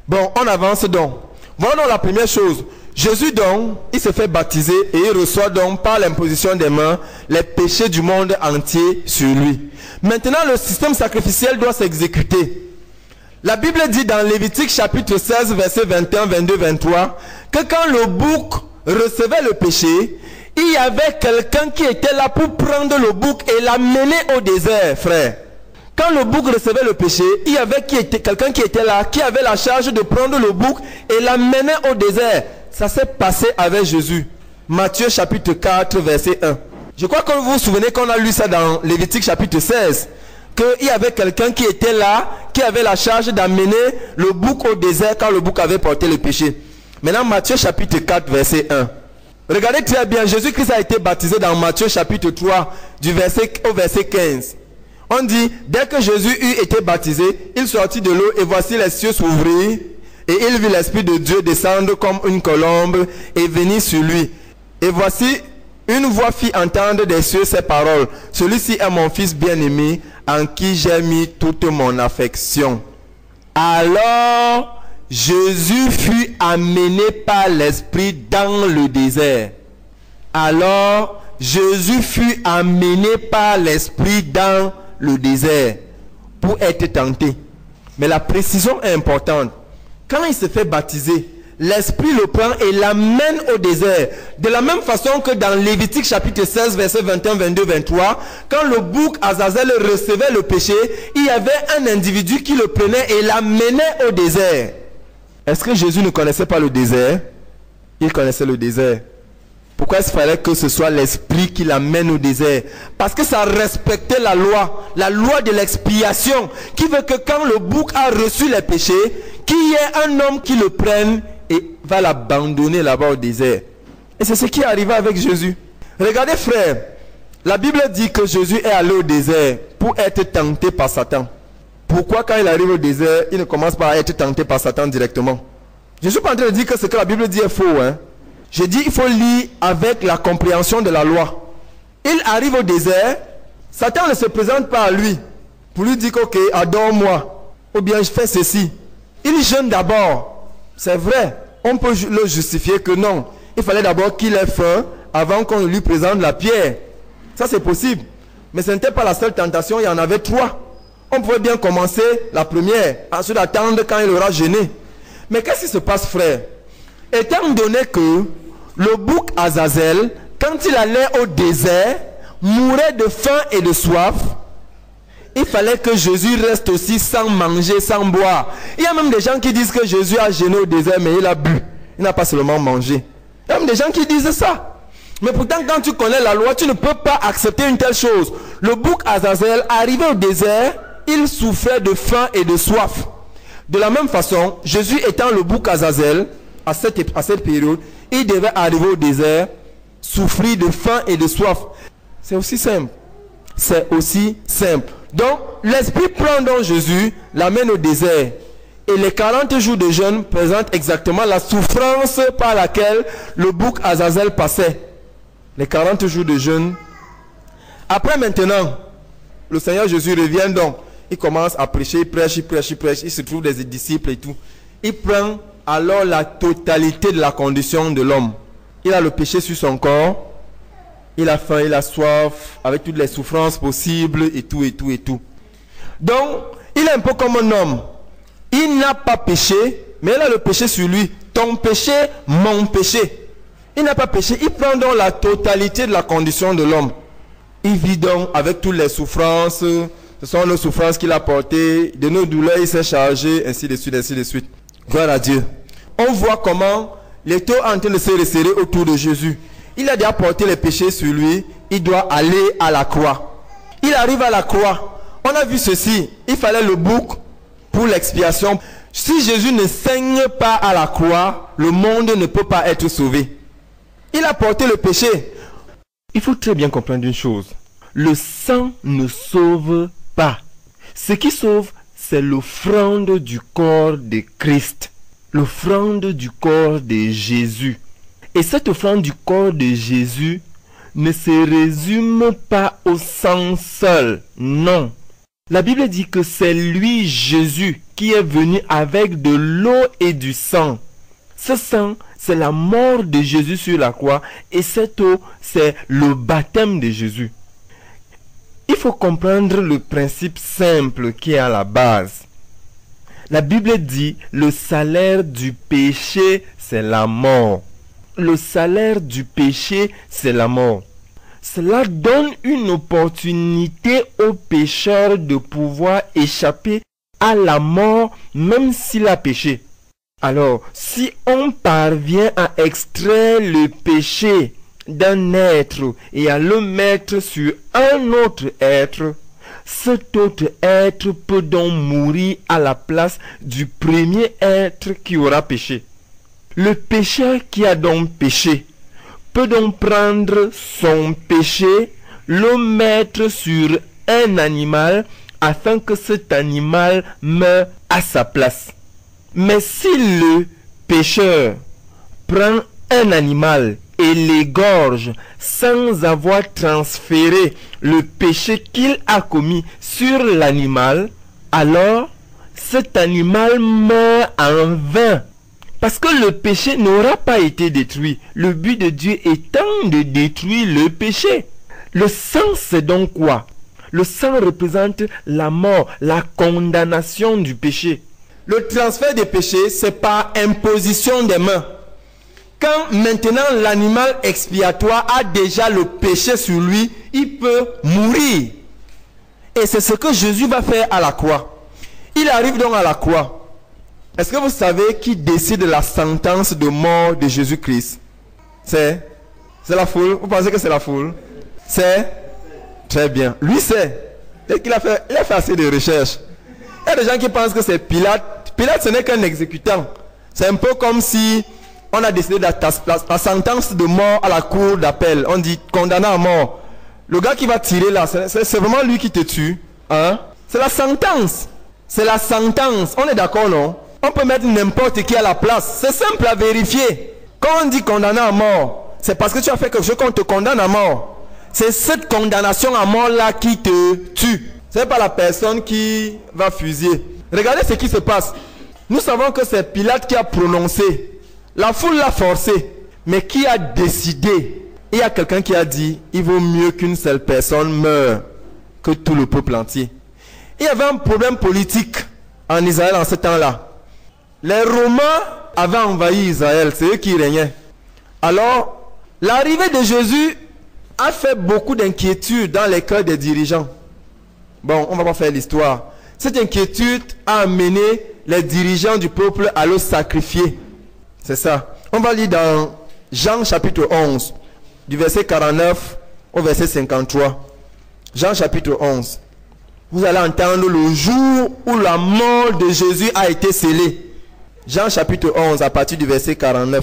Bon, on avance donc. Voilà donc la première chose. Jésus donc, il se fait baptiser et il reçoit donc par l'imposition des mains les péchés du monde entier sur lui. Maintenant, le système sacrificiel doit s'exécuter. La Bible dit dans Lévitique chapitre 16, versets 21, 22, 23, que quand le bouc recevait le péché, il y avait quelqu'un qui était là pour prendre le bouc et l'amener au désert, frère. Quand le bouc recevait le péché, il y avait quelqu'un qui était là, qui avait la charge de prendre le bouc et l'amener au désert. Ça s'est passé avec Jésus. Matthieu chapitre 4, verset 1. Je crois que vous vous souvenez qu'on a lu ça dans Lévitique chapitre 16. Qu'il y avait quelqu'un qui était là, qui avait la charge d'amener le bouc au désert quand le bouc avait porté le péché. Maintenant, Matthieu chapitre 4, verset 1. Regardez très bien, Jésus-Christ a été baptisé dans Matthieu chapitre 3, du verset au verset 15. On dit, dès que Jésus eut été baptisé, il sortit de l'eau et voici les cieux s'ouvrir et il vit l'Esprit de Dieu descendre comme une colombe et venir sur lui. Et voici, une voix fit entendre des cieux ces paroles. Celui-ci est mon fils bien-aimé en qui j'ai mis toute mon affection. Alors, Jésus fut amené par l'Esprit dans le désert. Alors, Jésus fut amené par l'Esprit dans le désert pour être tenté. Mais la précision est importante. Quand il se fait baptiser, l'Esprit le prend et l'amène au désert. De la même façon que dans Lévitique chapitre 16, versets 21, 22, 23, quand le bouc Azazel recevait le péché, il y avait un individu qui le prenait et l'amenait au désert. Est-ce que Jésus ne connaissait pas le désert? Il connaissait le désert. Pourquoi est-ce qu'il fallait que ce soit l'Esprit qui l'amène au désert? Parce que ça respectait la loi de l'expiation, qui veut que quand le bouc a reçu les péchés, qu'il y ait un homme qui le prenne et va l'abandonner là-bas au désert. Et c'est ce qui est arrivé avec Jésus. Regardez frère, la Bible dit que Jésus est allé au désert pour être tenté par Satan. Pourquoi quand il arrive au désert, il ne commence pas à être tenté par Satan directement? Je ne suis pas en train de dire que ce que la Bible dit est faux, hein. Je dis il faut lire avec la compréhension de la loi. Il arrive au désert, Satan ne se présente pas à lui pour lui dire ok, adore-moi, ou bien je fais ceci. Il jeûne d'abord. C'est vrai, on peut le justifier que non. Il fallait d'abord qu'il ait faim avant qu'on lui présente la pierre. Ça c'est possible. Mais ce n'était pas la seule tentation, il y en avait 3. On pouvait bien commencer la première, ensuite attendre quand il aura jeûné. Mais qu'est-ce qui se passe frère? Étant donné que le bouc Azazel, quand il allait au désert, mourait de faim et de soif, il fallait que Jésus reste aussi sans manger, sans boire. Il y a même des gens qui disent que Jésus a jeûné au désert, mais il a bu. Il n'a pas seulement mangé. Il y a même des gens qui disent ça. Mais pourtant, quand tu connais la loi, tu ne peux pas accepter une telle chose. Le bouc Azazel, arrivé au désert, il souffrait de faim et de soif. De la même façon, Jésus étant le bouc Azazel, à cette période, il devait arriver au désert, souffrir de faim et de soif. C'est aussi simple. C'est aussi simple. Donc, l'Esprit prend donc Jésus, l'amène au désert. Et les 40 jours de jeûne présentent exactement la souffrance par laquelle le bouc Azazel passait. Les 40 jours de jeûne. Après maintenant, le Seigneur Jésus revient donc. Il commence à prêcher, il prêche. Il se trouve des disciples et tout. Il prend alors la totalité de la condition de l'homme. Il a le péché sur son corps. Il a faim, il a soif, avec toutes les souffrances possibles et tout. Donc, il est un peu comme un homme. Il n'a pas péché, mais il a le péché sur lui. Ton péché, mon péché. Il n'a pas péché. Il prend donc la totalité de la condition de l'homme. Il vit donc avec toutes les souffrances. Ce sont nos souffrances qu'il a portées. De nos douleurs, il s'est chargé, ainsi de suite. Gloire à Dieu. On voit comment l'étau est en train de se resserrer autour de Jésus. Il a déjà porté les péchés sur lui. Il doit aller à la croix. Il arrive à la croix. On a vu ceci. Il fallait le bouc pour l'expiation. Si Jésus ne saigne pas à la croix, le monde ne peut pas être sauvé. Il a porté le péché. Il faut très bien comprendre une chose. Le sang ne sauve pas. Ce qui sauve, c'est l'offrande du corps de Christ. L'offrande du corps de Jésus. Et cette offrande du corps de Jésus ne se résume pas au sang seul. Non. La Bible dit que c'est lui, Jésus, qui est venu avec de l'eau et du sang. Ce sang, c'est la mort de Jésus sur la croix et cette eau, c'est le baptême de Jésus. Il faut comprendre le principe simple qui est à la base. La Bible dit, le salaire du péché, c'est la mort. Le salaire du péché, c'est la mort. Cela donne une opportunité au pécheur de pouvoir échapper à la mort même s'il a péché. Alors, si on parvient à extraire le péché d'un être et à le mettre sur un autre être, cet autre être peut donc mourir à la place du premier être qui aura péché. Le pécheur qui a donc péché peut donc prendre son péché, le mettre sur un animal afin que cet animal meure à sa place. Mais si le pécheur prend un animal et l'égorge sans avoir transféré le péché qu'il a commis sur l'animal, alors cet animal meurt en vain. Parce que le péché n'aura pas été détruit. Le but de Dieu étant de détruire le péché. Le sang, c'est donc quoi? Le sang représente la mort, la condamnation du péché. Le transfert des péchés, c'est par imposition des mains. Quand maintenant l'animal expiatoire a déjà le péché sur lui, il peut mourir. Et c'est ce que Jésus va faire à la croix. Il arrive donc à la croix. Est-ce que vous savez qui décide de la sentence de mort de Jésus-Christ? C'est la foule. Vous pensez que c'est la foule? C'est très bien. Lui c'est. Peut-être qu'il a fait assez de recherches. Il y a des gens qui pensent que c'est Pilate. Pilate, ce n'est qu'un exécutant. C'est un peu comme si on a décidé de la sentence de mort à la cour d'appel. On dit condamné à mort. Le gars qui va tirer là, c'est vraiment lui qui te tue. Hein? C'est la sentence. C'est la sentence. On est d'accord, non? On peut mettre n'importe qui à la place. C'est simple à vérifier. Quand on dit condamné à mort, c'est parce que tu as fait quelque chose qu'on te condamne à mort. C'est cette condamnation à mort là qui te tue. Ce n'est pas la personne qui va fusiller. Regardez ce qui se passe. Nous savons que c'est Pilate qui a prononcé. La foule l'a forcé. Mais qui a décidé? Il y a quelqu'un qui a dit, il vaut mieux qu'une seule personne meure que tout le peuple entier. Il y avait un problème politique en Israël en ce temps-là. Les Romains avaient envahi Israël, c'est eux qui régnaient. Alors, l'arrivée de Jésus a fait beaucoup d'inquiétudes dans les cœurs des dirigeants. Bon, on ne va pas faire l'histoire. Cette inquiétude a amené les dirigeants du peuple à le sacrifier. C'est ça. On va lire dans Jean chapitre 11, du verset 49 au verset 53. Jean chapitre 11. Vous allez entendre le jour où la mort de Jésus a été scellée. Jean chapitre 11 à partir du verset 49.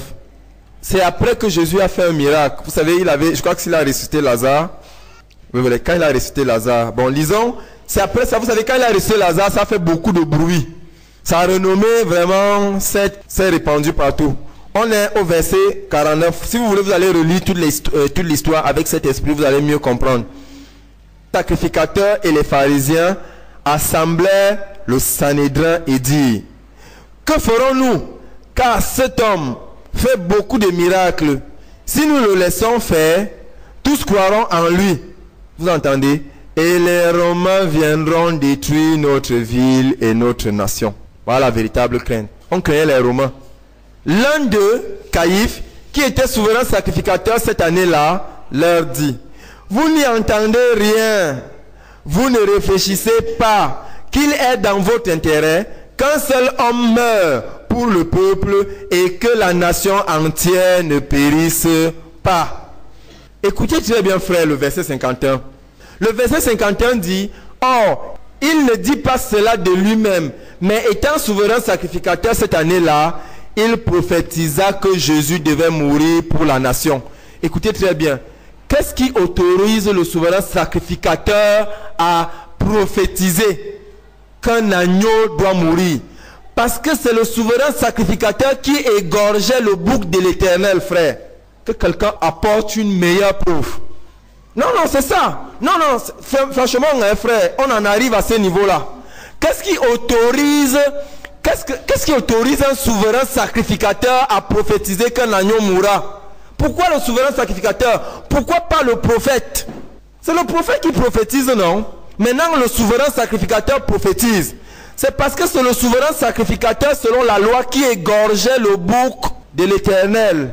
C'est après que Jésus a fait un miracle. Vous savez, je crois que s'il a ressuscité Lazare. Oui, voilà, quand il a ressuscité Lazare. Bon, lisons. C'est après ça, vous savez, quand il a ressuscité Lazare, ça a fait beaucoup de bruit. Sa renommée vraiment s'est répandue partout. On est au verset 49. Si vous voulez, vous allez relire toute l'histoire avec cet esprit, vous allez mieux comprendre. Les sacrificateurs et les pharisiens assemblèrent le Sanhédrin et dirent: que ferons-nous? Car cet homme fait beaucoup de miracles. Si nous le laissons faire, tous croiront en lui. Vous entendez? Et les Romains viendront détruire notre ville et notre nation. Voilà la véritable crainte. On craignait les Romains. L'un d'eux, Caïphe, qui était souverain sacrificateur cette année-là, leur dit: vous n'y entendez rien. Vous ne réfléchissez pas qu'il est dans votre intérêt qu'un seul homme meure pour le peuple et que la nation entière ne périsse pas. Écoutez très bien, frère, le verset 51. Le verset 51 dit: or, il ne dit pas cela de lui-même, mais étant souverain sacrificateur cette année-là, il prophétisa que Jésus devait mourir pour la nation. Écoutez très bien. Qu'est-ce qui autorise le souverain sacrificateur à prophétiser qu'un agneau doit mourir? Parce que c'est le souverain sacrificateur qui égorgeait le bouc de l'Éternel, frère. Que quelqu'un apporte une meilleure preuve. Non, c'est ça. Non, franchement, frère, on en arrive à ce niveau-là. Qu'est-ce qui autorise un souverain sacrificateur à prophétiser qu'un agneau mourra? Pourquoi le souverain sacrificateur? Pourquoi pas le prophète? C'est le prophète qui prophétise, non? Maintenant, le souverain sacrificateur prophétise. C'est parce que c'est le souverain sacrificateur, selon la loi, qui égorgeait le bouc de l'Éternel.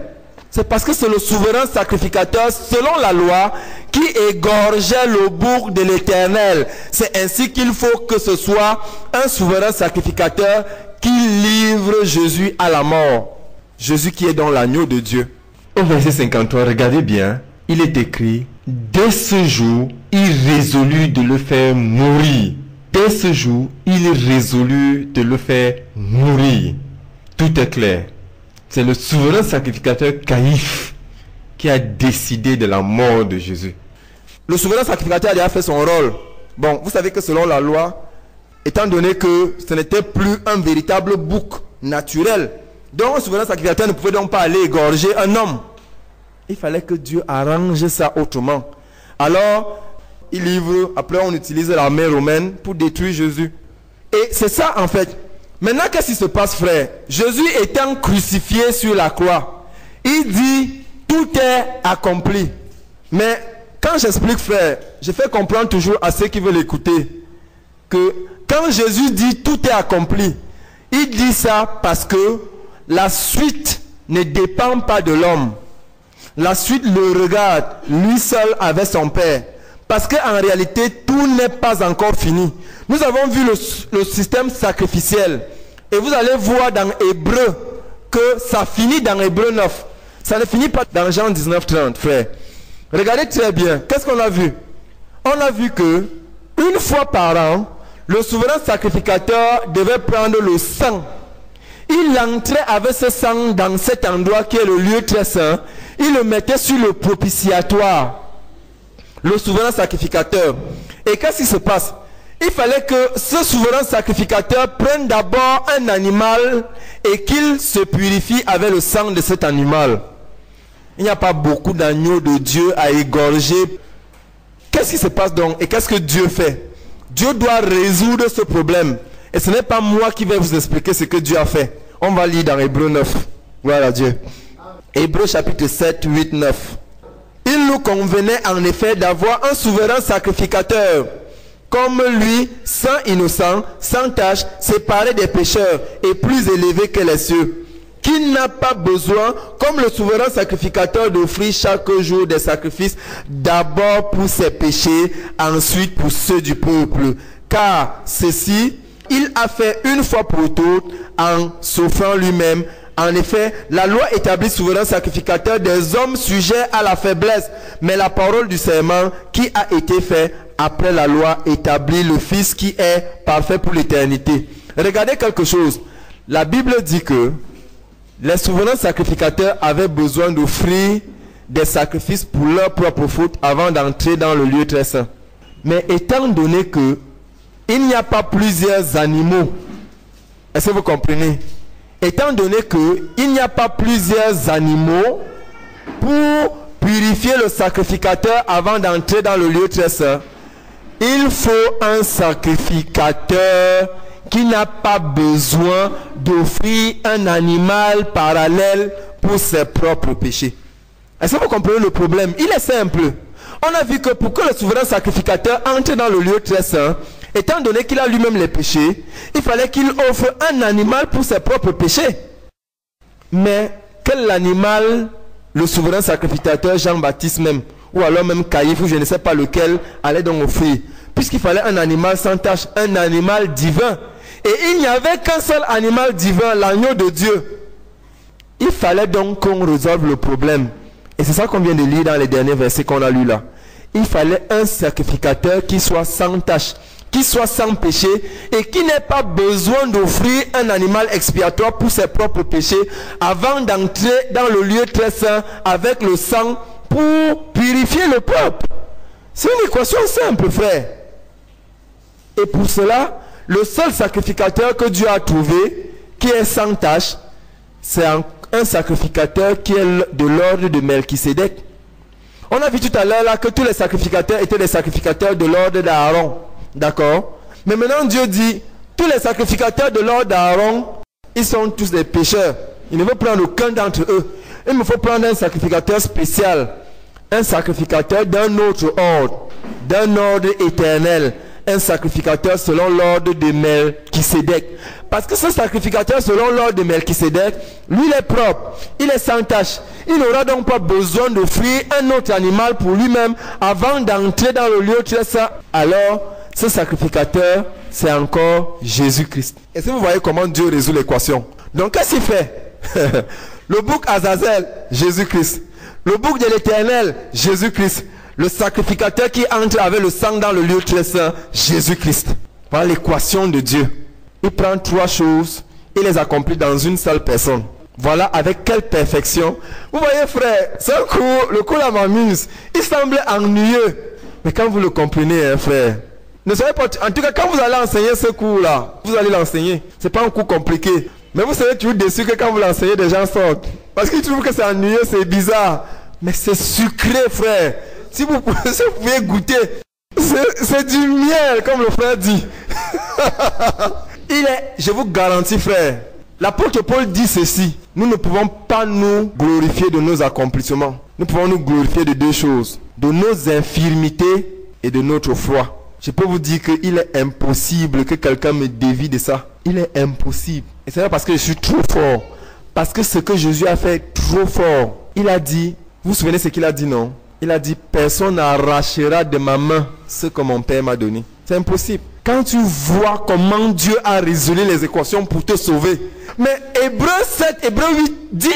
C'est parce que c'est le souverain sacrificateur, selon la loi, qui égorgeait le bouc de l'Éternel. C'est ainsi qu'il faut que ce soit un souverain sacrificateur qui livre Jésus à la mort. Jésus qui est dans l'agneau de Dieu. Au verset 53, regardez bien, il est écrit, dès ce jour, il résolut de le faire mourir. Dès ce jour, il résolut de le faire mourir. Tout est clair. C'est le souverain sacrificateur Caïphe qui a décidé de la mort de Jésus. Le souverain sacrificateur a déjà fait son rôle. Bon, vous savez que selon la loi, étant donné que ce n'était plus un véritable bouc naturel, donc un souverain sacrificateur ne pouvait donc pas aller égorger un homme. Il fallait que Dieu arrange ça autrement. Alors, il livre, après on utilise l'armée romaine pour détruire Jésus. Et c'est ça en fait. Maintenant, qu'est-ce qui se passe, frère? Jésus étant crucifié sur la croix, il dit, tout est accompli. Mais quand j'explique, frère, je fais comprendre toujours à ceux qui veulent écouter que quand Jésus dit tout est accompli, il dit ça parce que la suite ne dépend pas de l'homme. La suite le regarde, lui seul avec son Père. Parce qu'en réalité, tout n'est pas encore fini. Nous avons vu le système sacrificiel. Et vous allez voir dans Hébreu que ça finit dans Hébreu 9. Ça ne finit pas dans Jean 19:30, frère. Regardez très bien. Qu'est-ce qu'on a vu? On a vu que une fois par an, le souverain sacrificateur devait prendre le sang. Il entrait avec ce sang dans cet endroit qui est le lieu très saint. Il le mettait sur le propitiatoire. Le souverain sacrificateur. Et qu'est-ce qui se passe? Il fallait que ce souverain sacrificateur prenne d'abord un animal et qu'il se purifie avec le sang de cet animal. Il n'y a pas beaucoup d'agneaux de Dieu à égorger. Qu'est-ce qui se passe donc? Et qu'est-ce que Dieu fait? Dieu doit résoudre ce problème. Et ce n'est pas moi qui vais vous expliquer ce que Dieu a fait. On va lire dans Hébreu 9. Voilà Dieu. Hébreu chapitre 7, 8, 9. Il nous convenait en effet d'avoir un souverain sacrificateur comme lui, sans innocent, sans tache, séparé des pécheurs et plus élevé que les cieux, qui n'a pas besoin, comme le souverain sacrificateur, d'offrir chaque jour des sacrifices, d'abord pour ses péchés, ensuite pour ceux du peuple. Car ceci, il a fait une fois pour toutes en s'offrant lui-même. En effet, la loi établit souverain sacrificateur des hommes sujets à la faiblesse, mais la parole du serment qui a été fait après la loi établit le Fils qui est parfait pour l'éternité. Regardez quelque chose. La Bible dit que les souverains sacrificateurs avaient besoin d'offrir des sacrifices pour leur propre faute avant d'entrer dans le lieu très saint. Mais étant donné que il n'y a pas plusieurs animaux, est-ce que vous comprenez? Étant donné qu'il n'y a pas plusieurs animaux pour purifier le sacrificateur avant d'entrer dans le lieu très saint, il faut un sacrificateur qui n'a pas besoin d'offrir un animal parallèle pour ses propres péchés. Est-ce que vous comprenez le problème? Il est simple. On a vu que pour que le souverain sacrificateur entre dans le lieu très saint, étant donné qu'il a lui-même les péchés, il fallait qu'il offre un animal pour ses propres péchés. Mais quel animal le souverain sacrificateur Jean-Baptiste même, ou alors même Caïphe, ou je ne sais pas lequel, allait donc offrir? Puisqu'il fallait un animal sans tache, un animal divin. Et il n'y avait qu'un seul animal divin, l'agneau de Dieu. Il fallait donc qu'on résolve le problème. Et c'est ça qu'on vient de lire dans les derniers versets qu'on a lus là. Il fallait un sacrificateur qui soit sans tache, qui soit sans péché et qui n'ait pas besoin d'offrir un animal expiatoire pour ses propres péchés avant d'entrer dans le lieu très saint avec le sang pour purifier le peuple. C'est une équation simple, frère. Et pour cela, le seul sacrificateur que Dieu a trouvé, qui est sans tache, c'est un sacrificateur qui est de l'ordre de Melchisédek. On a vu tout à l'heure là que tous les sacrificateurs étaient des sacrificateurs de l'ordre d'Aaron. D'accord? Mais maintenant Dieu dit, Tous les sacrificateurs de l'ordre d'Aaron, ils sont tous des pécheurs. Il ne veut prendre aucun d'entre eux. Il me faut prendre un sacrificateur spécial. Un sacrificateur d'un autre ordre. D'un ordre éternel. Un sacrificateur selon l'ordre de Melchisédek. Parce que ce sacrificateur selon l'ordre de Melchisédek, lui il est propre, il est sans tache. Il n'aura donc pas besoin d'offrir un autre animal pour lui-même avant d'entrer dans le lieu très saint. Alors, ce sacrificateur, c'est encore Jésus-Christ. Et si vous voyez comment Dieu résout l'équation. Donc, qu'est-ce qu'il fait? Le bouc Azazel, Jésus-Christ. Le bouc de l'Éternel, Jésus-Christ. Le sacrificateur qui entre avec le sang dans le lieu très saint, Jésus-Christ. Voilà l'équation de Dieu. Il prend trois choses, il les accomplit dans une seule personne. Voilà avec quelle perfection. Vous voyez frère, ce cours, le cours là m'amuse. Il semble ennuyeux. Mais quand vous le comprenez, hein, frère, ne soyez pas... En tout cas, quand vous allez enseigner ce cours là, vous allez l'enseigner. C'est pas un cours compliqué. Mais vous serez toujours déçu que quand vous l'enseignez, des gens sortent. Parce qu'ils trouvent que c'est ennuyeux, c'est bizarre. Mais c'est sucré, frère. Si vous pouvez goûter, c'est du miel, comme le frère dit. Je vous garantis, frère, l'apôtre Paul dit ceci. Nous ne pouvons pas nous glorifier de nos accomplissements. Nous pouvons nous glorifier de deux choses. De nos infirmités et de notre foi. Je peux vous dire qu'il est impossible que quelqu'un me dévie de ça. Il est impossible. Et c'est pas parce que je suis trop fort. Parce que ce que Jésus a fait est trop fort. Il a dit, vous vous souvenez ce qu'il a dit, non? Il a dit, personne n'arrachera de ma main ce que mon Père m'a donné. C'est impossible. Quand tu vois comment Dieu a résolu les équations pour te sauver. Mais Hébreux 7, Hébreux 8 dit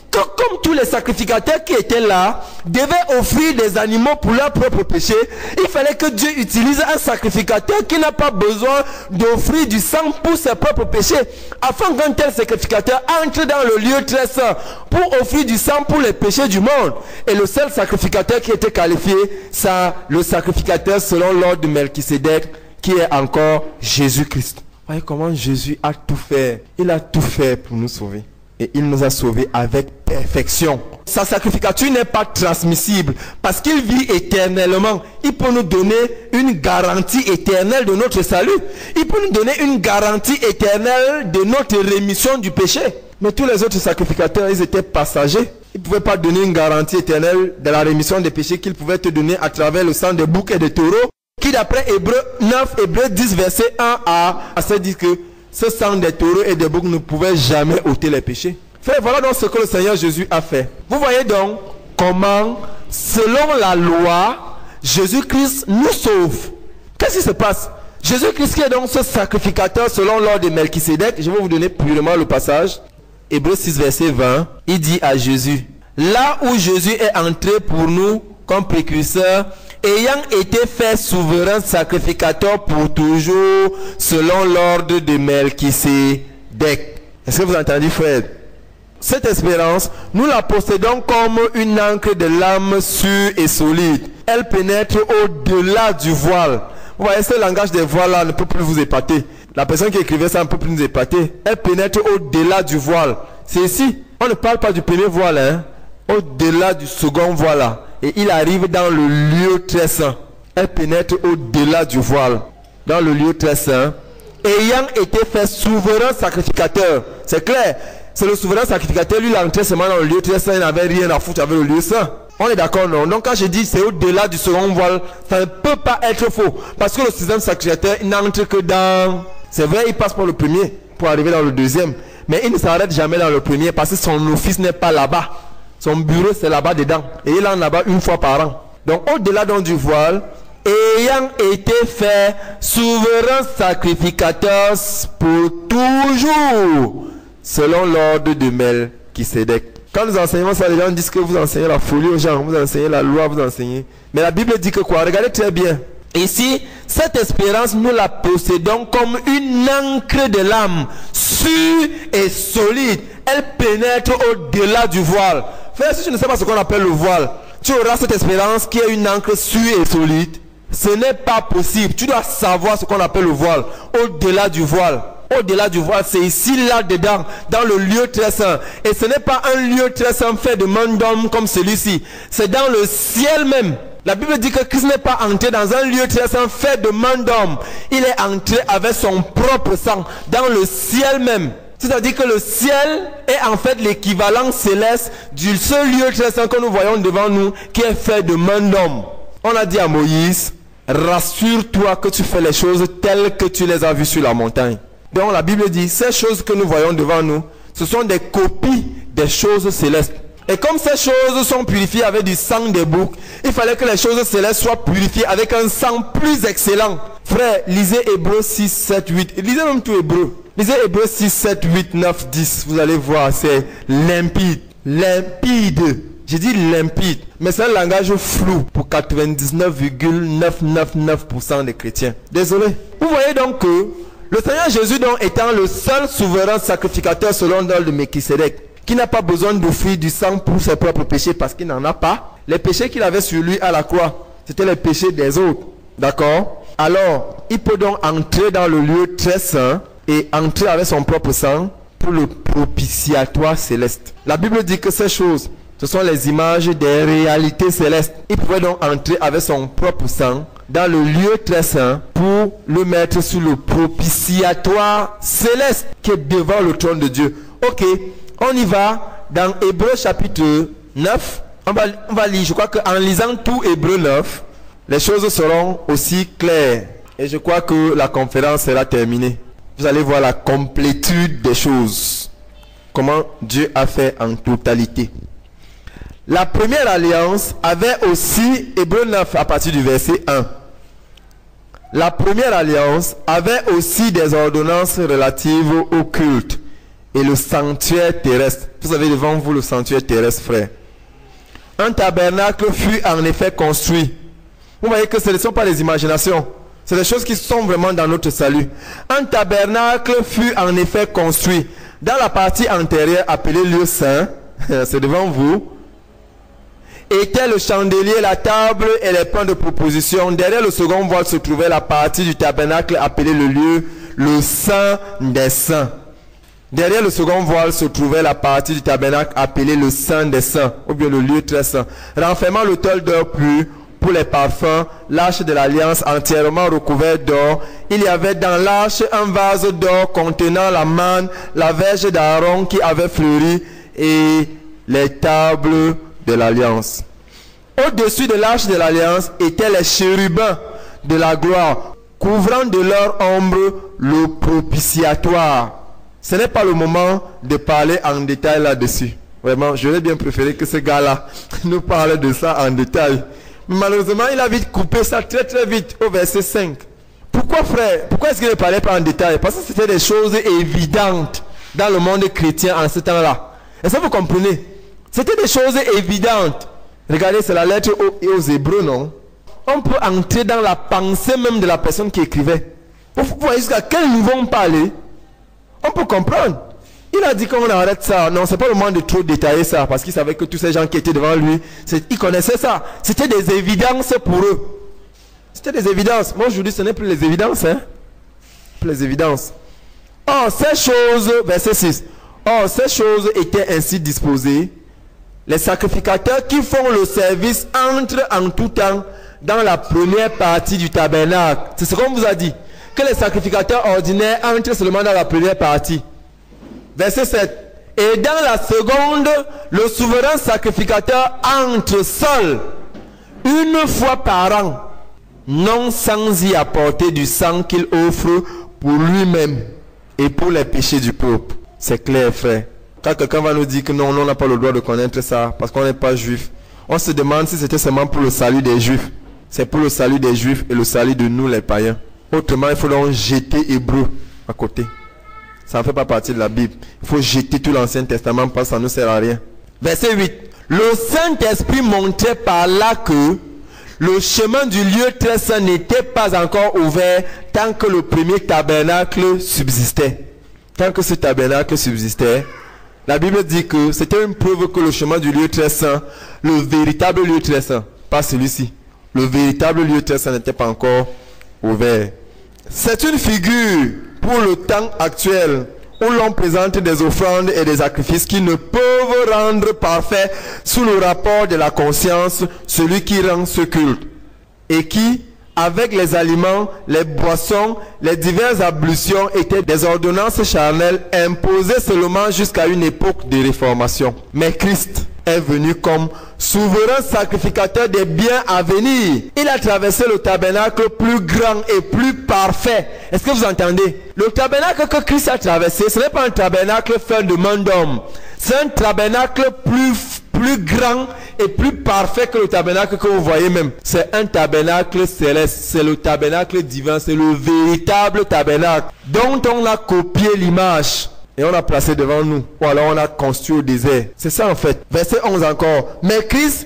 que comme tous les sacrificateurs qui étaient là devaient offrir des animaux pour leur propre péché, il fallait que Dieu utilise un sacrificateur qui n'a pas besoin d'offrir du sang pour ses propres péchés, afin qu'un tel sacrificateur entre dans le lieu très saint pour offrir du sang pour les péchés du monde. Et le seul sacrificateur qui était qualifié, c'est le sacrificateur selon l'ordre de Melchisédek, qui est encore Jésus-Christ. Voyez comment Jésus a tout fait. Il a tout fait pour nous sauver. Et il nous a sauvés avec perfection. Sa sacrificature n'est pas transmissible parce qu'il vit éternellement. Il peut nous donner une garantie éternelle de notre salut. Il peut nous donner une garantie éternelle de notre rémission du péché. Mais tous les autres sacrificateurs, ils étaient passagers. Ils ne pouvaient pas donner une garantie éternelle de la rémission des péchés qu'ils pouvaient te donner à travers le sang des boucs et des taureaux. Qui d'après Hébreux 9, Hébreux 10, verset 1 à 7 dit que ce sang des taureaux et des boucs ne pouvait jamais ôter les péchés. Frère, voilà donc ce que le Seigneur Jésus a fait. Vous voyez donc comment, selon la loi, Jésus-Christ nous sauve. Qu'est-ce qui se passe? Jésus-Christ qui est donc ce sacrificateur selon l'ordre de Melchisédek. Je vais vous donner purement le passage. Hébreux 6, verset 20. Il dit à Jésus, là où Jésus est entré pour nous comme précurseur, ayant été fait souverain sacrificateur pour toujours, selon l'ordre de Melchisédek. Est-ce que vous entendez, frère? Cette espérance, nous la possédons comme une encre de l'âme sûre et solide. Elle pénètre au-delà du voile. Vous voyez, ce langage des voiles-là ne peut plus vous épater. La personne qui écrivait ça ne peut plus nous épater. Elle pénètre au-delà du voile. C'est ici. On ne parle pas du premier voile, hein. Au-delà du second voile, là. Et il arrive dans le lieu très saint. Elle pénètre au-delà du voile. Dans le lieu très saint. Ayant été fait souverain sacrificateur. C'est clair. C'est le souverain sacrificateur. Lui, il entrait seulement dans le lieu très saint. Il n'avait rien à foutre avec le lieu saint. On est d'accord, non? Donc quand je dis c'est au-delà du second voile, ça ne peut pas être faux. Parce que le souverain sacrificateur, il n'entre que dans... C'est vrai, il passe par le premier pour arriver dans le deuxième. Mais il ne s'arrête jamais dans le premier parce que son office n'est pas là-bas. Son bureau, c'est là-bas dedans. Et il en a là-bas une fois par an. Donc, au-delà donc du voile, ayant été fait souverain sacrificateur pour toujours, selon l'ordre de Melchisédek. Quand nous enseignons ça, les gens disent que vous enseignez la folie aux gens, vous enseignez la loi, vous enseignez. Mais la Bible dit que quoi? Regardez très bien. Ici, cette espérance, nous la possédons comme une encre de l'âme, sûre et solide. Elle pénètre au-delà du voile. Frère, si tu ne sais pas ce qu'on appelle le voile, tu auras cette espérance qui est une encre sûre et solide. Ce n'est pas possible. Tu dois savoir ce qu'on appelle le voile. Au-delà du voile. Au-delà du voile, c'est ici, là-dedans, dans le lieu très saint. Et ce n'est pas un lieu très saint fait de main d'homme comme celui-ci. C'est dans le ciel même. La Bible dit que Christ n'est pas entré dans un lieu très saint fait de main d'homme. Il est entré avec son propre sang dans le ciel même. C'est-à-dire que le ciel est en fait l'équivalent céleste du seul lieu très saint que nous voyons devant nous qui est fait de main d'homme. On a dit à Moïse, rassure-toi que tu fais les choses telles que tu les as vues sur la montagne. Donc la Bible dit, ces choses que nous voyons devant nous, ce sont des copies des choses célestes. Et comme ces choses sont purifiées avec du sang des boucs, il fallait que les choses célestes soient purifiées avec un sang plus excellent. Frère, lisez Hébreux 6, 7, 8. Lisez même tout Hébreux. Lisez Hébreux 6, 7, 8, 9, 10. Vous allez voir, c'est limpide. Limpide. J'ai dit limpide. Mais c'est un langage flou pour 99,999% des chrétiens. Désolé. Vous voyez donc que le Seigneur Jésus, donc, étant le seul souverain sacrificateur selon l'ordre de Melchisédek, qui n'a pas besoin d'offrir du sang pour ses propres péchés parce qu'il n'en a pas. Les péchés qu'il avait sur lui à la croix, c'était les péchés des autres. D'accord? Alors, il peut donc entrer dans le lieu très saint et entrer avec son propre sang pour le propitiatoire céleste. La Bible dit que ces choses, ce sont les images des réalités célestes. Il pouvait donc entrer avec son propre sang dans le lieu très saint pour le mettre sur le propitiatoire céleste qui est devant le trône de Dieu. Ok, on y va dans Hébreux chapitre 9. On va lire, je crois qu'en lisant tout Hébreux 9, les choses seront aussi claires. Et je crois que la conférence sera terminée. Vous allez voir la complétude des choses. Comment Dieu a fait en totalité. La première alliance avait aussi, Hébreux 9 à partir du verset 1. La première alliance avait aussi des ordonnances relatives au culte et le sanctuaire terrestre. Vous avez devant vous le sanctuaire terrestre, frère. Un tabernacle fut en effet construit. Vous voyez que ce ne sont pas des imaginations. C'est des choses qui sont vraiment dans notre salut. Un tabernacle fut en effet construit. Dans la partie antérieure appelée lieu saint, c'est devant vous, était le chandelier, la table et les pains de proposition. Derrière le second voile se trouvait la partie du tabernacle appelée le lieu, le saint des saints. Derrière le second voile se trouvait la partie du tabernacle appelée le saint des saints, ou bien le lieu très saint. Renfermant l'autel d'or pur pour les parfums, l'arche de l'alliance entièrement recouverte d'or. Il y avait dans l'arche un vase d'or contenant la manne, la verge d'Aaron qui avait fleuri et les tables de l'alliance. Au-dessus de l'arche de l'alliance étaient les chérubins de la gloire, couvrant de leur ombre le propitiatoire. Ce n'est pas le moment de parler en détail là-dessus. Vraiment, j'aurais bien préféré que ce gars-là nous parle de ça en détail. Malheureusement, il a vite coupé ça très très vite au verset 5. Pourquoi, frère? Pourquoi est-ce qu'il ne parlait pas en détail? Parce que c'était des choses évidentes dans le monde chrétien en ce temps-là. Est-ce que vous comprenez? C'était des choses évidentes. Regardez, c'est la lettre aux Hébreux, non? On peut entrer dans la pensée même de la personne qui écrivait. Vous voyez jusqu'à quel niveau on parlait? On peut comprendre. Il a dit qu'on arrête ça. Non, c'est pas le moment de trop détailler ça, parce qu'il savait que tous ces gens qui étaient devant lui, ils connaissaient ça. C'était des évidences pour eux. C'était des évidences. Moi, aujourd'hui, ce n'est plus les évidences, hein. Plus les évidences. Or, ces choses, verset 6. Or, ces choses étaient ainsi disposées. Les sacrificateurs qui font le service entrent en tout temps dans la première partie du tabernacle. C'est ce qu'on vous a dit. Que les sacrificateurs ordinaires entrent seulement dans la première partie. Verset 7. Et dans la seconde, le souverain sacrificateur entre seul, une fois par an, non sans y apporter du sang qu'il offre pour lui-même et pour les péchés du peuple. C'est clair, frère. Quand quelqu'un va nous dire que non, on n'a pas le droit de connaître ça parce qu'on n'est pas juif, on se demande si c'était seulement pour le salut des juifs. C'est pour le salut des juifs et le salut de nous les païens. Autrement, il faut donc jeter Hébreux à côté. Ça ne fait pas partie de la Bible. Il faut jeter tout l'Ancien Testament parce que ça ne sert à rien. Verset 8. Le Saint-Esprit montrait par là que le chemin du lieu très saint n'était pas encore ouvert tant que le premier tabernacle subsistait. Tant que ce tabernacle subsistait, la Bible dit que c'était une preuve que le chemin du lieu très saint, le véritable lieu très saint, pas celui-ci, le véritable lieu très saint n'était pas encore ouvert. C'est une figure pour le temps actuel où l'on présente des offrandes et des sacrifices qui ne peuvent rendre parfait sous le rapport de la conscience celui qui rend ce culte, et qui, avec les aliments, les boissons, les diverses ablutions étaient des ordonnances charnelles imposées seulement jusqu'à une époque de réformation. Mais Christ est venu comme souverain sacrificateur des biens à venir. Il a traversé le tabernacle plus grand et plus parfait. Est-ce que vous entendez? Le tabernacle que Christ a traversé, ce n'est pas un tabernacle fait de main d'homme. C'est un tabernacle plus grand et plus parfait que le tabernacle que vous voyez même. C'est un tabernacle céleste. C'est le tabernacle divin. C'est le véritable tabernacle dont on a copié l'image et on a placé devant nous. Ou alors on a construit au désert. C'est ça en fait. Verset 11 encore. Mais Christ,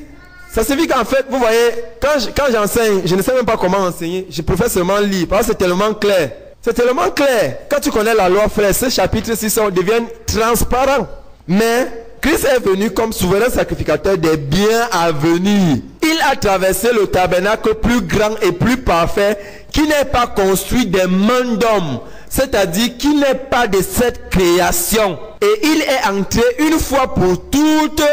ça signifie qu'en fait, vous voyez, quand j'enseigne, je ne sais même pas comment enseigner. Je préfère seulement lire parce que c'est tellement clair. C'est tellement clair. Quand tu connais la loi, frère, ce chapitre 6 devient transparent. Mais Christ est venu comme souverain sacrificateur des biens à venir. Il a traversé le tabernacle plus grand et plus parfait qui n'est pas construit des mains d'hommes, c'est-à-dire qui n'est pas de cette création. Et il est entré une fois pour toutes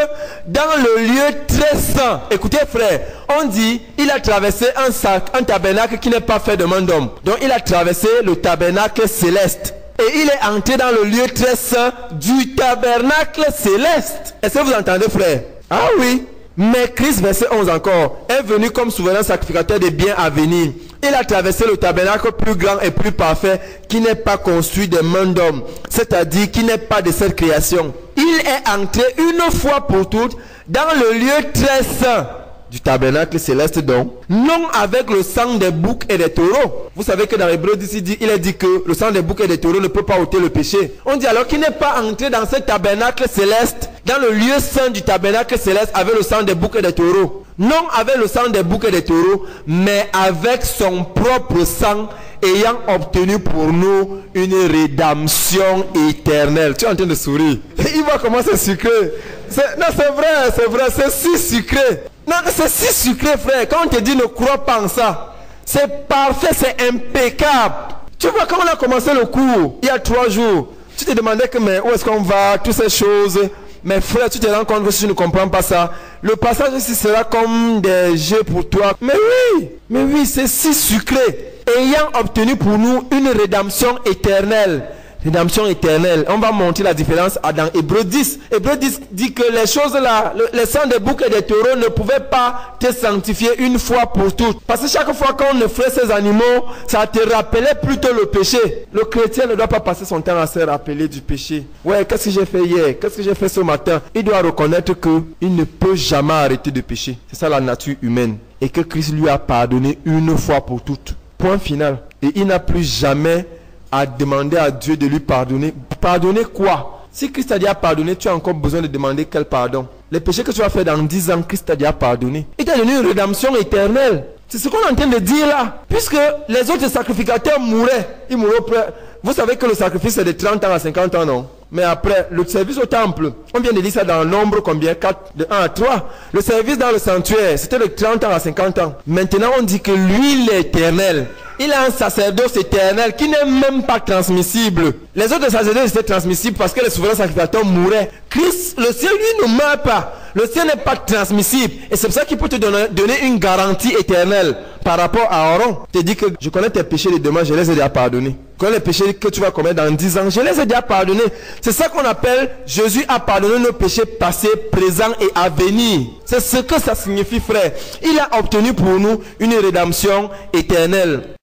dans le lieu très saint. Écoutez frère, on dit il a traversé un tabernacle qui n'est pas fait de main d'homme. Donc il a traversé le tabernacle céleste. Et il est entré dans le lieu très saint du tabernacle céleste. Est-ce que vous entendez, frère? Ah oui. Mais Christ, verset 11 encore, est venu comme souverain sacrificateur des biens à venir. Il a traversé le tabernacle plus grand et plus parfait qui n'est pas construit des mains d'homme, c'est-à-dire qui n'est pas de cette création. Il est entré une fois pour toutes dans le lieu très saint du tabernacle céleste, donc non avec le sang des boucs et des taureaux. Vous savez que dans Hébreux 10 il est dit que le sang des boucs et des taureaux ne peut pas ôter le péché. On dit alors qu'il n'est pas entré dans ce tabernacle céleste, dans le lieu saint du tabernacle céleste avec le sang des boucs et des taureaux. Non avec le sang des boucs et des taureaux, mais avec son propre sang, ayant obtenu pour nous une rédemption éternelle. Tu es en train de sourire. Il voit comment c'est sucré. Non, c'est vrai, c'est si sucré. Non, c'est si sucré, frère. Quand on te dit ne crois pas en ça, c'est parfait, c'est impeccable. Tu vois, quand on a commencé le cours, il y a 3 jours, tu te demandais que, mais où est-ce qu'on va, toutes ces choses. Mais frère, tu te rends compte que si tu ne comprends pas ça, le passage ici sera comme des jeux pour toi. Mais oui, c'est si sucré. Ayant obtenu pour nous une rédemption éternelle. Rédemption éternelle. On va montrer la différence dans Hébreux 10. Hébreux 10 dit que les choses là, le sang des boucs et des taureaux ne pouvaient pas te sanctifier une fois pour toutes. Parce que chaque fois qu'on offrait ces animaux, ça te rappelait plutôt le péché. Le chrétien ne doit pas passer son temps à se rappeler du péché. Ouais, qu'est-ce que j'ai fait hier? Qu'est-ce que j'ai fait ce matin? Il doit reconnaître qu'il ne peut jamais arrêter de pécher. C'est ça la nature humaine. Et que Christ lui a pardonné une fois pour toutes. Point final. Et il n'a plus jamais à demander à Dieu de lui pardonner. Pardonner quoi? Si Christ t'a déjà pardonné, tu as encore besoin de demander quel pardon? Les péchés que tu as fait dans 10 ans, Christ t'a déjà pardonné. Il t'a donné une rédemption éternelle. C'est ce qu'on est en train de dire là. Puisque les autres sacrificateurs mouraient. Ils mouraient auprès. Vous savez que le sacrifice c'est de 30 ans à 50 ans, non? Mais après, le service au temple, on vient de dire ça dans le nombre combien? 4, de 1 à 3. Le service dans le sanctuaire, c'était de 30 ans à 50 ans. Maintenant, on dit que lui, il est éternel. Il a un sacerdoce éternel qui n'est même pas transmissible. Les autres sacerdoces étaient transmissibles parce que les souverains sacrificateurs mouraient. Christ, le ciel, lui, ne meurt pas. Le ciel n'est pas transmissible. Et c'est pour ça qu'il peut te donner une garantie éternelle par rapport à Aaron. Il te dit que je connais tes péchés de demain, je les ai déjà pardonnés. Je connais les péchés que tu vas commettre dans 10 ans, je les ai déjà pardonnés. C'est ça qu'on appelle Jésus a pardonné nos péchés passés, présents et à venir. C'est ce que ça signifie, frère. Il a obtenu pour nous une rédemption éternelle.